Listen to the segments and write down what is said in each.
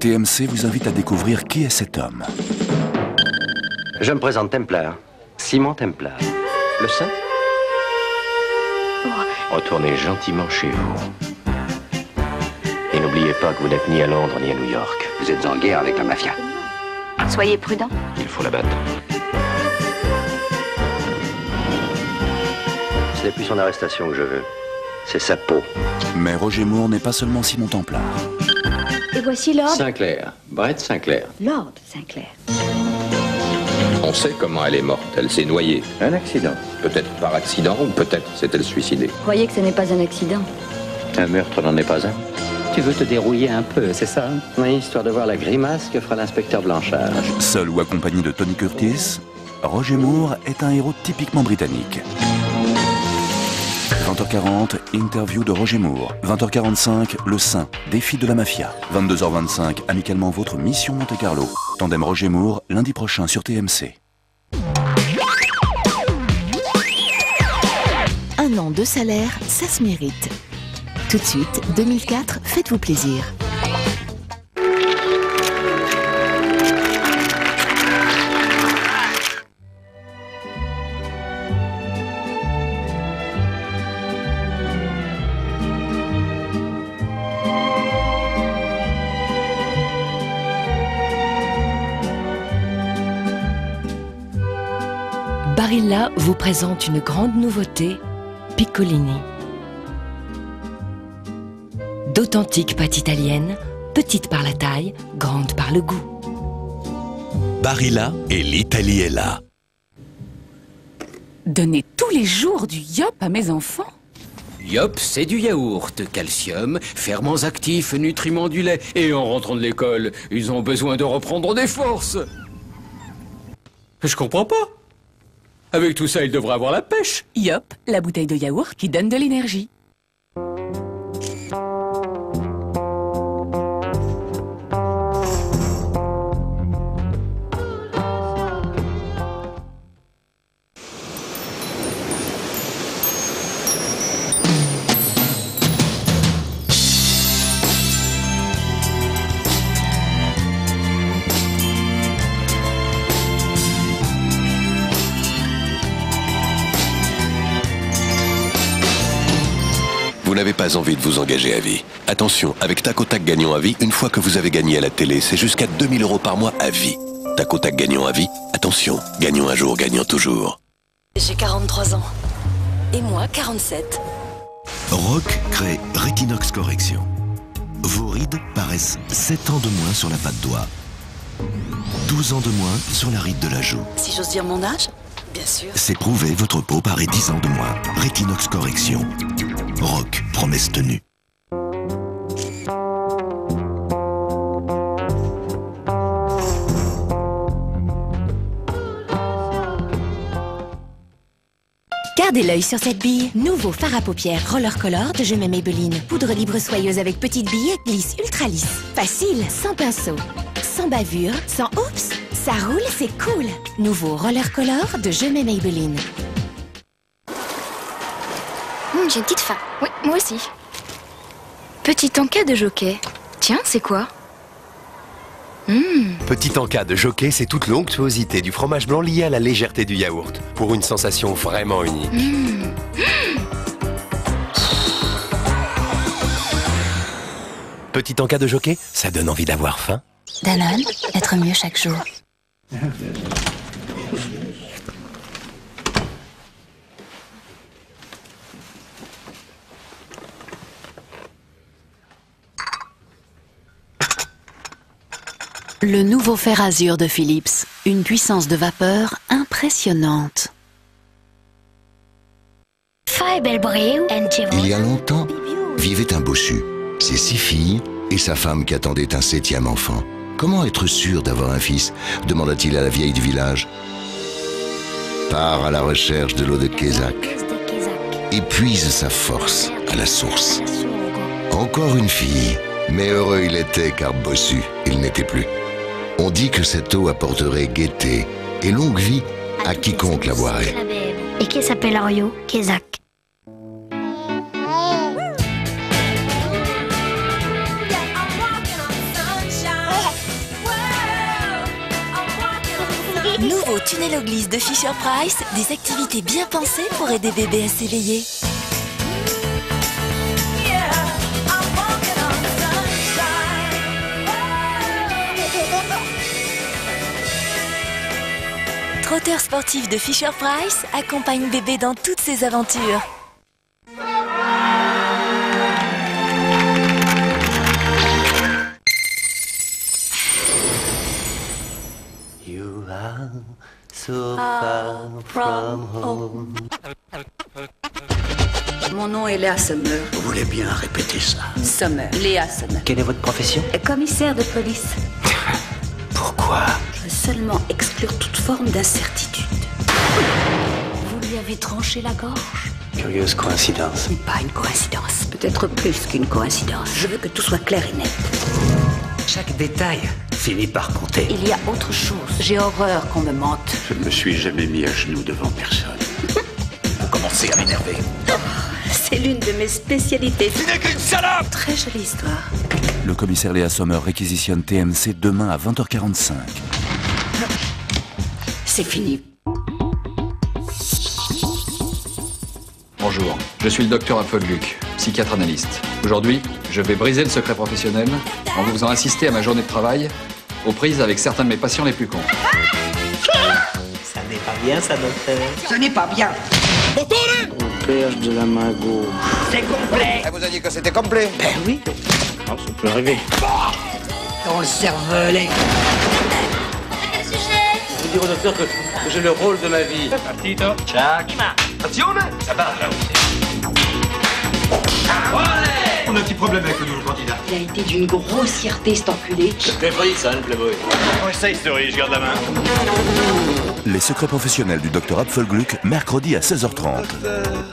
TMC vous invite à découvrir qui est cet homme. Je me présente Templar, Simon Templar. Le saint? Retournez gentiment chez vous. Et n'oubliez pas que vous n'êtes ni à Londres ni à New York. Vous êtes en guerre avec la mafia. Soyez prudent. Il faut la battre. Ce n'est plus son arrestation que je veux. C'est sa peau. Mais Roger Moore n'est pas seulement Simon Templar. Et voici Lord. Sinclair, Brett Sinclair. Lord Sinclair. On sait comment elle est morte. Elle s'est noyée. Un accident. Peut-être par accident ou peut-être s'est-elle suicidée. Croyez que ce n'est pas un accident. Un meurtre n'en est pas un. Tu veux te dérouiller un peu, c'est ça? Oui, histoire de voir la grimace que fera l'inspecteur Blanchard. Seul ou accompagné de Tony Curtis, Roger Moore est un héros typiquement britannique. 20h40, interview de Roger Moore. 20h45, Le Saint, défi de la mafia. 22h25, amicalement votre Mission Monte Carlo. Tandem Roger Moore, lundi prochain sur TMC. Un an de salaire, ça se mérite. Tout de suite, 2004, faites-vous plaisir. Barilla vous présente une grande nouveauté, Piccolini. D'authentiques pâtes italiennes, petites par la taille, grandes par le goût. Barilla et l'Italie est là. Donner tous les jours du Yop à mes enfants? Yop, c'est du yaourt, calcium, ferments actifs, nutriments du lait. Et en rentrant de l'école, ils ont besoin de reprendre des forces. Je comprends pas. Avec tout ça, ils devraient avoir la pêche. Yop, la bouteille de yaourt qui donne de l'énergie. Vous n'avez pas envie de vous engager à vie. Attention, avec Tac au Tac gagnant à vie, une fois que vous avez gagné à la télé, c'est jusqu'à 2000 € par mois à vie. Tac au Tac gagnant à vie, attention, gagnons un jour, gagnons toujours. J'ai 43 ans. Et moi, 47. Rock crée Retinox Correction. Vos rides paraissent 7 ans de moins sur la patte doigt. 12 ans de moins sur la ride de la joue. Si j'ose dire mon âge? Bien sûr. C'est prouvé, votre peau paraît 10 ans de moins. Retinox Correction. Rock, promesse tenue. Gardez l'œil sur cette bille. Nouveau fard à paupières Roller Color de Je m'aime Maybelline. Poudre libre soyeuse avec petite bille, glisse ultra lisse. Facile, sans pinceau, sans bavure, sans oups. Ça roule, c'est cool. Nouveau Roller Color de Je m'aime Maybelline. J'ai une petite faim. Oui, moi aussi. Petit encas de jockey. Tiens, c'est quoi? Petit encas de jockey, c'est toute l'onctuosité du fromage blanc liée à la légèreté du yaourt, pour une sensation vraiment unique. Petit encas de jockey, ça donne envie d'avoir faim. Danone, être mieux chaque jour. Le nouveau fer Azur de Philips, une puissance de vapeur impressionnante. Il y a longtemps, vivait un bossu, ses 6 filles et sa femme qui attendait un 7e enfant. Comment être sûr d'avoir un fils? Demanda-t-il à la vieille du village. Part à la recherche de l'eau de Kézak. Épuise sa force à la source. Encore une fille, mais heureux il était car bossu il n'était plus. On dit que cette eau apporterait gaieté et longue vie à quiconque la boirait. Et qui s'appelle Ario, Kézak. tunnel au glisse de Fisher-Price, des activités bien pensées pour aider bébé à s'éveiller. Trotteur sportif de Fisher-Price accompagne bébé dans toutes ses aventures. You are so far from home. Mon nom est Léa Summer. Vous voulez bien répéter ça? Summer, Léa Summer. Quelle est votre profession? Commissaire de police. Pourquoi? Je veux seulement exclure toute forme d'incertitude. Vous lui avez tranché la gorge? Curieuse coïncidence. Ce n'est pas une coïncidence, peut-être plus qu'une coïncidence. Je veux que tout soit clair et net. Chaque détail finit par compter. Il y a autre chose. J'ai horreur qu'on me mente. Je ne me suis jamais mis à genoux devant personne. Vous commencez à m'énerver. Oh, c'est l'une de mes spécialités. Tu n'es qu'une salope! Très jolie histoire. Le commissaire Léa Sommer réquisitionne TMC demain à 20h45. C'est fini. Bonjour, je suis le docteur Apfelgluck, psychiatre analyste. Aujourd'hui, je vais briser le secret professionnel en vous faisant assister à ma journée de travail aux prises avec certains de mes patients les plus cons. Ça n'est pas bien, ça, docteur. Ce n'est pas bien. On perd de la main gauche. C'est complet. Vous avez dit que c'était complet? Ben oui. Non, ça peut arriver. Dans le cervelet. Je vous dis au docteur que j'ai le rôle de ma vie. Partito. Ciao. Azione. Ça va, là aussi. On a un petit problème avec le nouveau candidat. Il a été d'une grossièreté, cet enculé. C'est pris, ça, le playboy. On essaye, story, je garde la main. Les secrets professionnels du docteur Apfelgluck, mercredi à 16h30.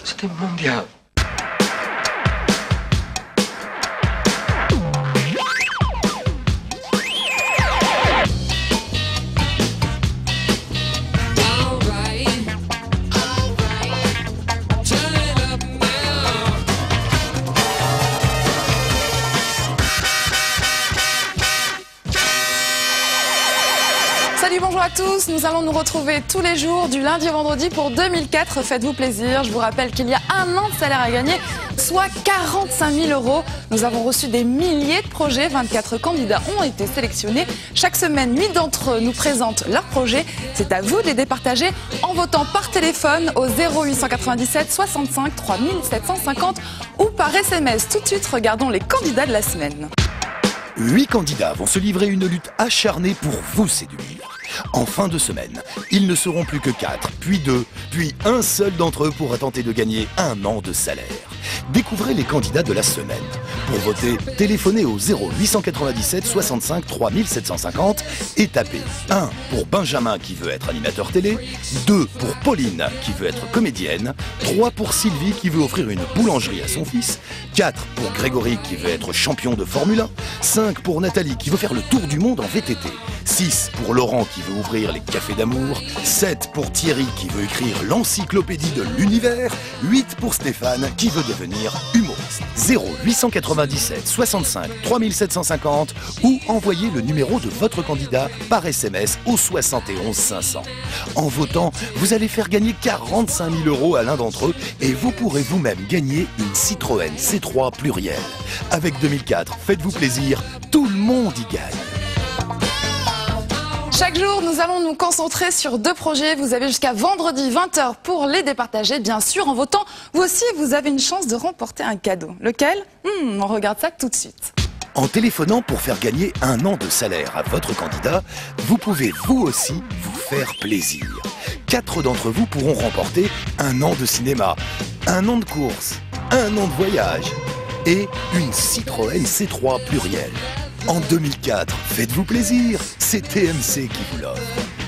C'était moins bien. Salut, bonjour à tous, nous allons nous retrouver tous les jours du lundi au vendredi pour 2004. Faites-vous plaisir, je vous rappelle qu'il y a un an de salaire à gagner, soit 45 000 €. Nous avons reçu des milliers de projets, 24 candidats ont été sélectionnés. Chaque semaine, 8 d'entre eux nous présentent leurs projets. C'est à vous de les départager en votant par téléphone au 0897 65 3750 ou par SMS. Tout de suite, regardons les candidats de la semaine. 8 candidats vont se livrer une lutte acharnée pour vous séduire. En fin de semaine, ils ne seront plus que 4, puis 2, puis un seul d'entre eux pourra tenter de gagner un an de salaire. Découvrez les candidats de la semaine. Pour voter, téléphonez au 0897 65 3750 et tapez 1 pour Benjamin qui veut être animateur télé, 2 pour Pauline qui veut être comédienne, 3 pour Sylvie qui veut offrir une boulangerie à son fils, 4 pour Grégory qui veut être champion de Formule 1, 5 pour Nathalie qui veut faire le tour du monde en VTT, 6 pour Laurent qui veut ouvrir les cafés d'amour, 7 pour Thierry qui veut écrire l'encyclopédie de l'univers, 8 pour Stéphane qui veut devenir humoriste. 0897 65 3750 ou envoyez le numéro de votre candidat par SMS au 71 500. En votant, vous allez faire gagner 45 000 € à l'un d'entre eux et vous pourrez vous-même gagner une Citroën C3 pluriel. Avec 2004, faites-vous plaisir, tout le monde y gagne. Chaque jour, nous allons nous concentrer sur 2 projets. Vous avez jusqu'à vendredi 20h pour les départager. Bien sûr, en votant, vous aussi, vous avez une chance de remporter un cadeau. Lequel? On regarde ça tout de suite. En téléphonant pour faire gagner un an de salaire à votre candidat, vous pouvez vous aussi vous faire plaisir. 4 d'entre vous pourront remporter un an de cinéma, un an de course, un an de voyage et une Citroën C3 pluriel. En 2004, faites-vous plaisir, c'est TMC qui vous l'offre.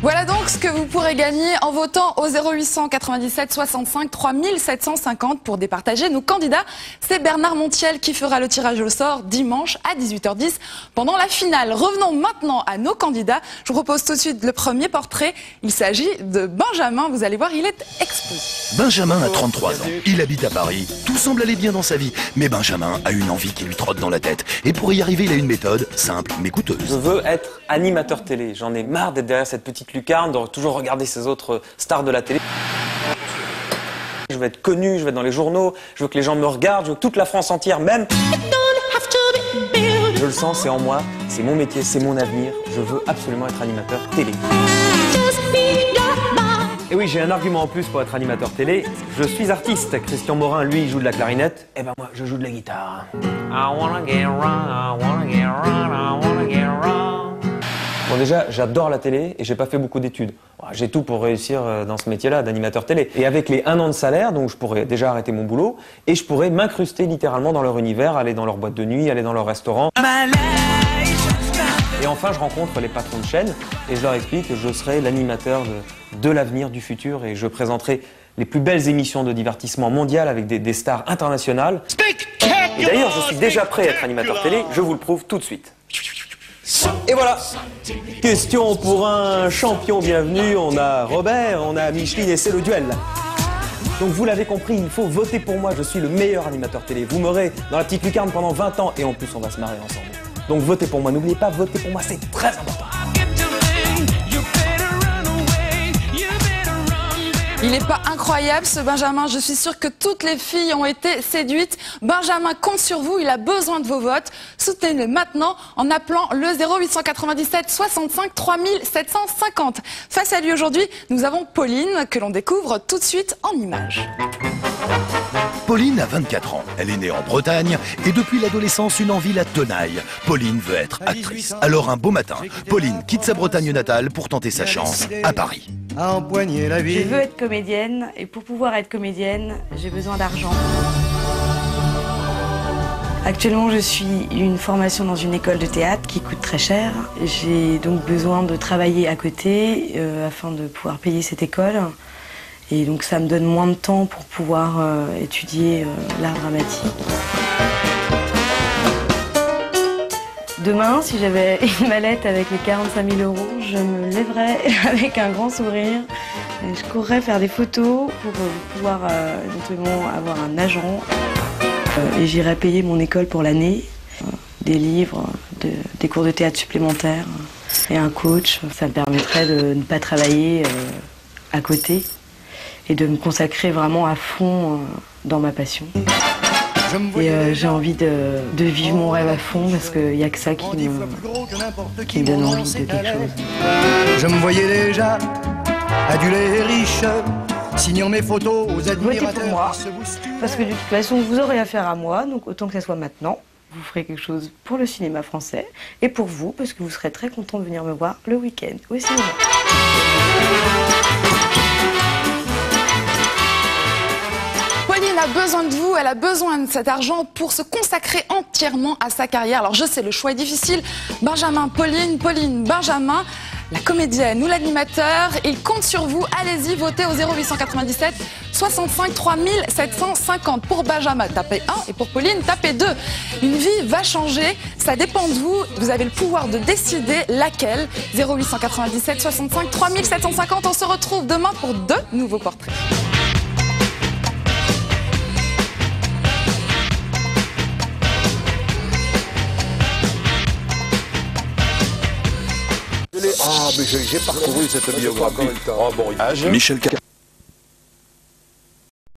Voilà donc ce que vous pourrez gagner en votant au 0897 65 3750 pour départager nos candidats. C'est Bernard Montiel qui fera le tirage au sort dimanche à 18h10 pendant la finale. Revenons maintenant à nos candidats. Je vous propose tout de suite le premier portrait. Il s'agit de Benjamin. Vous allez voir, il est exposé. Benjamin a 33 ans. Il habite à Paris. Tout semble aller bien dans sa vie. Mais Benjamin a une envie qui lui trotte dans la tête. Et pour y arriver, il a une méthode simple mais coûteuse. Je veux être animateur télé. J'en ai marre d'être derrière cette petite lucarne, de toujours regarder ces autres stars de la télé. Je veux être connu, je veux être dans les journaux, je veux que les gens me regardent, je veux que toute la France entière m'aime. Je le sens, c'est en moi, c'est mon métier, c'est mon avenir. Je veux absolument être animateur télé. Et oui, j'ai un argument en plus pour être animateur télé. Je suis artiste. Christian Morin, lui, il joue de la clarinette. Et ben moi, je joue de la guitare. Bon, déjà, j'adore la télé et j'ai pas fait beaucoup d'études. J'ai tout pour réussir dans ce métier-là d'animateur télé. Et avec les 1 an de salaire, donc je pourrais déjà arrêter mon boulot et je pourrais m'incruster littéralement dans leur univers, aller dans leur boîte de nuit, aller dans leur restaurant. Et enfin, je rencontre les patrons de chaîne et je leur explique que je serai l'animateur de l'avenir, du futur, et je présenterai les plus belles émissions de divertissement mondial avec des stars internationales. Et d'ailleurs, je suis déjà prêt à être animateur télé, je vous le prouve tout de suite. Et voilà. Question pour un champion, bienvenue. On a Robert, on a Micheline et c'est le duel. Donc vous l'avez compris, il faut voter pour moi, je suis le meilleur animateur télé. Vous m'aurez dans la petite lucarne pendant 20 ans et en plus on va se marrer ensemble. Donc votez pour moi, n'oubliez pas, votez pour moi, c'est très important. Il n'est pas incroyable ce Benjamin, je suis sûre que toutes les filles ont été séduites. Benjamin compte sur vous, il a besoin de vos votes. Soutenez-le maintenant en appelant le 0897 65 3750. Face à lui aujourd'hui, nous avons Pauline que l'on découvre tout de suite en images. Pauline a 24 ans, elle est née en Bretagne et depuis l'adolescence une envie la tenaille. Pauline veut être actrice. Alors un beau matin, Pauline quitte sa Bretagne natale pour tenter sa chance à Paris. Je veux être comédienne et pour pouvoir être comédienne, j'ai besoin d'argent. Actuellement, je suis une formation dans une école de théâtre qui coûte très cher. J'ai donc besoin de travailler à côté afin de pouvoir payer cette école. Et donc ça me donne moins de temps pour pouvoir étudier l'art dramatique. Demain, si j'avais une mallette avec les 45 000 €, je me lèverais avec un grand sourire. Et je courrais faire des photos pour pouvoir éventuellement avoir un agent. Et j'irais payer mon école pour l'année. Des livres, des cours de théâtre supplémentaires et un coach. Ça me permettrait de ne pas travailler à côté et de me consacrer vraiment à fond dans ma passion. Et j'ai envie de vivre mon rêve à fond parce qu'il n'y a que ça qui me donne envie de quelque chose. Je me voyais déjà adulé et riche, signant mes photos aux admirateurs. Votez pour moi, parce que de toute façon vous aurez affaire à moi, donc autant que ça soit maintenant. Vous ferez quelque chose pour le cinéma français et pour vous, parce que vous serez très content de venir me voir le week-end au cinéma. Pauline a besoin de vous, elle a besoin de cet argent pour se consacrer entièrement à sa carrière. Alors je sais, le choix est difficile. Benjamin, Pauline, Pauline, Benjamin, la comédienne ou l'animateur, il compte sur vous. Allez-y, votez au 0897 65 3750. Pour Benjamin, tapez 1 et pour Pauline, tapez 2. Une vie va changer, ça dépend de vous. Vous avez le pouvoir de décider laquelle. 0897 65 3750. On se retrouve demain pour 2 nouveaux portraits. Ah, mais j'ai parcouru cette biographie. Michel